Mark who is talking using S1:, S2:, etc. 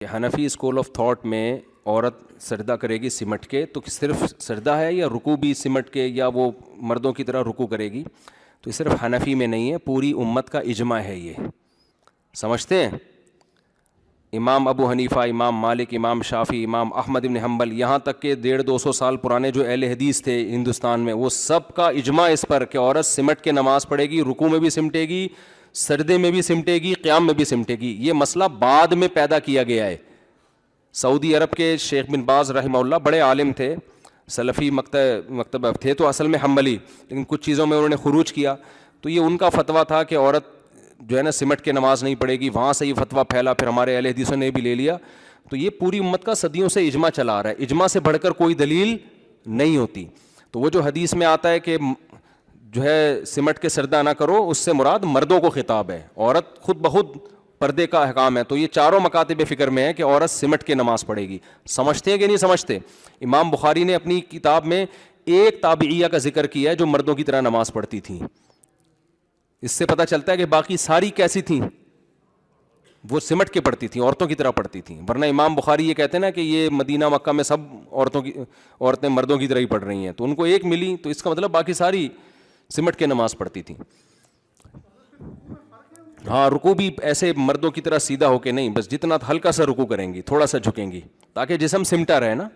S1: Hanafi school of thought میں عورت سجدہ کرے گی سمٹ کے، تو صرف سجدہ ہے یا رکوع بھی سمٹ کے، یا وہ مردوں کی طرح رکوع کرے گی؟ تو یہ صرف حنفی میں نہیں ہے، پوری امت کا اجماع ہے یہ، سمجھتے ہیں؟ امام ابو حنیفہ، امام مالک، امام شافعی، امام احمد بن حنبل، یہاں تک کہ 150-200 سال پرانے جو اہل حدیث تھے ہندوستان میں، وہ سب کا اجماع اس پر کہ عورت سمٹ کے نماز پڑھے گی، رکوع میں بھی سمٹے گی، سجدے میں بھی سمٹے گی، قیام میں بھی سمٹے گی۔ یہ مسئلہ بعد میں پیدا کیا گیا ہے۔ سعودی عرب کے شیخ بن باز رحمہ اللہ بڑے عالم تھے، سلفی مکتب تھے تو اصل میں حنبلی، لیکن کچھ چیزوں میں انہوں نے خروج کیا، تو یہ ان کا فتویٰ تھا کہ عورت جو ہے نا سمٹ کے نماز نہیں پڑھے گی۔ وہاں سے یہ فتویٰ پھیلا، پھر ہمارے اہل حدیثوں نے بھی لے لیا۔ تو یہ پوری امت کا صدیوں سے اجماع چلا آ رہا ہے، اجماع سے بڑھ کر کوئی دلیل نہیں ہوتی۔ تو وہ جو حدیث میں آتا ہے کہ جو ہے سمٹ کے سجدہ نہ کرو، اس سے مراد مردوں کو خطاب ہے، عورت خود بخود پردے کا احکام ہے۔ تو یہ چاروں مکاتب فکر میں ہے کہ عورت سمٹ کے نماز پڑھے گی۔ سمجھتے ہیں کہ نہیں سمجھتے؟ امام بخاری نے اپنی کتاب میں ایک تابعیہ کا ذکر کیا ہے جو مردوں کی طرح نماز پڑھتی تھیں۔ اس سے پتہ چلتا ہے کہ باقی ساری کیسی تھیں؟ وہ سمٹ کے پڑھتی تھیں، عورتوں کی طرح پڑھتی تھیں۔ ورنہ امام بخاری یہ کہتے ہیں نا کہ یہ مدینہ مکہ میں سب عورتیں مردوں کی طرح ہی پڑھ رہی ہیں، تو ان کو ایک ملی، تو اس کا مطلب باقی ساری سمٹ کے نماز پڑھتی تھیں۔ ہاں، رکوع بھی ایسے مردوں کی طرح سیدھا ہو کے نہیں، بس جتنا ہلکا سا رکوع کریں گی، تھوڑا سا جھکیں گی تاکہ جسم سمٹا رہے نا۔